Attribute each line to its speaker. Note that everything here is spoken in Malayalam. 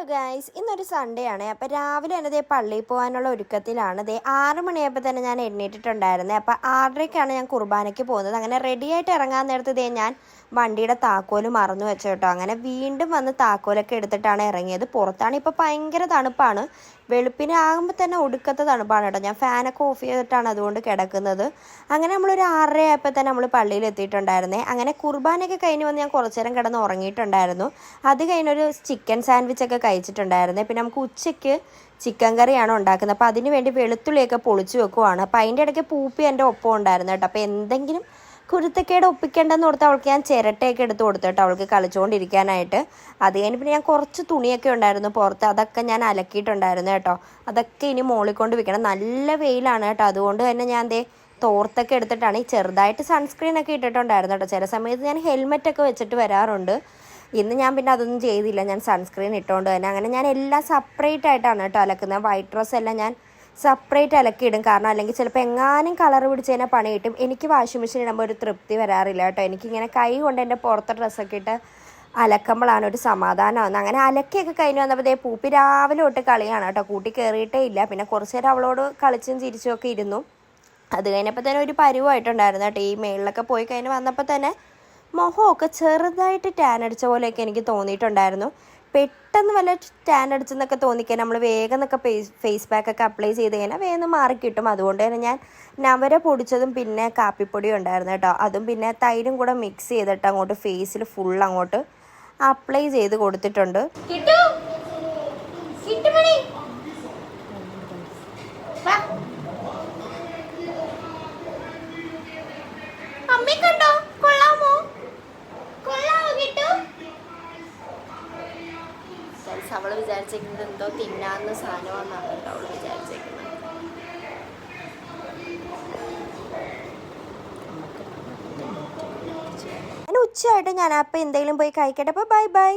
Speaker 1: ഹലോ ഗൈസ്, ഇന്നൊരു സൺഡേ ആണ്. അപ്പോൾ രാവിലെ തന്നെ ദേ പള്ളിയിൽ പോകാനുള്ള ഒരുക്കത്തിലാണ്. ദേ 6 മണിയായപ്പോൾ തന്നെ ഞാൻ എണ്ണീറ്റിട്ടുണ്ടായിരുന്നത്. അപ്പോൾ 6:30ക്കാണ് ഞാൻ കുർബാനയ്ക്ക് പോകുന്നത്. അങ്ങനെ റെഡിയായിട്ട് ഇറങ്ങാൻ നേരത്ത് ദേ ഞാൻ വണ്ടിയുടെ താക്കോല് മറന്നു വെച്ചു കേട്ടോ. അങ്ങനെ വീണ്ടും വന്ന് താക്കോലൊക്കെ എടുത്തിട്ടാണ് ഇറങ്ങിയത്. പുറത്താണ് ഇപ്പോൾ ഭയങ്കര തണുപ്പാണ്. വെളുപ്പിനെ ആകുമ്പോൾ തന്നെ ഒടുക്കത്തെ തണുപ്പാണ് കേട്ടോ. ഞാൻ ഫാനൊക്കെ ഓഫ് ചെയ്തിട്ടാണ് അതുകൊണ്ട് കിടക്കുന്നത്. അങ്ങനെ നമ്മളൊരു 6:30 ആയപ്പോൾ തന്നെ നമ്മൾ പള്ളിയിൽ എത്തിയിട്ടുണ്ടായിരുന്നേ. അങ്ങനെ കുർബാനയൊക്കെ കഴിഞ്ഞ് വന്ന് ഞാൻ കുറച്ച് നേരം കിടന്ന് ഉറങ്ങിയിട്ടുണ്ടായിരുന്നു. അത് കഴിഞ്ഞൊരു ചിക്കൻ സാൻഡ്വിച്ചൊക്കെ കഴിച്ചിട്ടുണ്ടായിരുന്നേ. പിന്നെ നമുക്ക് ഉച്ചയ്ക്ക് ചിക്കൻ കറിയാണ് ഉണ്ടാക്കുന്നത്. അപ്പോൾ അതിന് വേണ്ടി വെളുത്തുള്ളിയൊക്കെ പൊളിച്ച് വെക്കുവാണ്. അപ്പോൾ അതിൻ്റെ ഇടയ്ക്ക് പൂപ്പി എൻ്റെ ഒപ്പം ഉണ്ടായിരുന്നു കേട്ടോ. അപ്പോൾ എന്തെങ്കിലും കുരുത്തക്കേട് ഒപ്പിക്കേണ്ടെന്ന് ഓർത്ത് അവൾക്ക് ഞാൻ ചിരട്ടയൊക്കെ എടുത്ത് കൊടുത്തു കേട്ടോ, അവൾക്ക് കളിച്ചുകൊണ്ടിരിക്കാനായിട്ട്. അത് കഴിഞ്ഞ് പിന്നെ ഞാൻ കുറച്ച് തുണിയൊക്കെ ഉണ്ടായിരുന്നു പുറത്ത്, അതൊക്കെ ഞാൻ അലക്കിയിട്ടുണ്ടായിരുന്നു കേട്ടോ. അതൊക്കെ ഇനി മോളിക്കൊണ്ട് വെക്കണം. നല്ല വെയിലാണ് കേട്ടോ. അതുകൊണ്ട് തന്നെ ഞാൻ തോർത്തൊക്കെ എടുത്തിട്ടാണ്. ഈ ചെറുതായിട്ട് സൺസ്ക്രീനൊക്കെ ഇട്ടിട്ടുണ്ടായിരുന്നു കേട്ടോ. ചില സമയത്ത് ഞാൻ ഹെൽമെറ്റൊക്കെ വെച്ചിട്ട് വരാറുണ്ട്. ഇന്ന് ഞാൻ പിന്നെ അതൊന്നും ചെയ്തില്ല, ഞാൻ സൺസ്ക്രീൻ ഇട്ടുകൊണ്ട് തന്നെ. അങ്ങനെ ഞാൻ എല്ലാം സെപ്പറേറ്റ് ആയിട്ടാണ് കേട്ടോ അലക്കുന്നത്. വൈറ്റ് ഡ്രസ്സ് എല്ലാം ഞാൻ സെപ്പറേറ്റ് അലക്കിയിടും. കാരണം അല്ലെങ്കിൽ ചിലപ്പോൾ എങ്ങാനും കളർ പിടിച്ച് കഴിഞ്ഞാൽ പണി കിട്ടും. എനിക്ക് വാഷിംഗ് മെഷീൻ ഇടുമ്പോൾ ഒരു തൃപ്തി വരാറില്ല കേട്ടോ. എനിക്കിങ്ങനെ കൈ കൊണ്ട് എൻ്റെ പുറത്തെ ഡ്രസ്സൊക്കെ ഇട്ട് അലക്കുമ്പോഴാണ് ഒരു സമാധാനമാകുന്നത്. അങ്ങനെ അലക്കിയൊക്കെ കഴിഞ്ഞ് വന്നപ്പോൾ പൂപ്പി രാവിലെ തൊട്ട് കളിയാണ് കേട്ടോ. കൂട്ടി കയറിയിട്ടേ ഇല്ല. പിന്നെ കുറച്ച് നേരം അവളോട് കളിച്ചും ചിരിച്ചും ഒക്കെ ഇരുന്നു. അത് കഴിഞ്ഞപ്പോൾ തന്നെ ഒരു പരുവായിട്ടുണ്ടായിരുന്നു കേട്ടോ. ഈ മേളിലൊക്കെ പോയി കഴിഞ്ഞ് വന്നപ്പോൾ തന്നെ മുഖമൊക്കെ ചെറുതായിട്ട് ടാൻ അടിച്ച പോലെയൊക്കെ എനിക്ക് തോന്നിയിട്ടുണ്ടായിരുന്നു. പെട്ടെന്ന് വല്ല ടാൻ അടിച്ചെന്നൊക്കെ തോന്നിക്കാൻ നമ്മൾ വേഗം എന്നൊക്കെ ഫേസ് പാക്കൊക്കെ അപ്ലൈ ചെയ്ത് കഴിഞ്ഞാൽ വേഗം മാറിക്കിട്ടും. അതുകൊണ്ട് തന്നെ ഞാൻ നവര പൊടിച്ചതും പിന്നെ കാപ്പിപ്പൊടിയും ഉണ്ടായിരുന്നു കേട്ടോ. അതും പിന്നെ തൈരും കൂടെ മിക്സ് ചെയ്തിട്ട് അങ്ങോട്ട് ഫേസിൽ ഫുൾ അങ്ങോട്ട് അപ്ലൈ ചെയ്ത് കൊടുത്തിട്ടുണ്ട്. അവള് വിചാരിച്ചേക്കുന്നത് എന്തോ തിന്നാന്ന് സാധനമാണെന്നാണ് കേട്ടോ അവള് വിചാരിച്ചേക്കുന്നത്. ഉച്ചയായിട്ട് ഞാൻ അപ്പം എന്തെങ്കിലും പോയി കഴിക്കട്ടെ. അപ്പോൾ ബൈ ബൈ.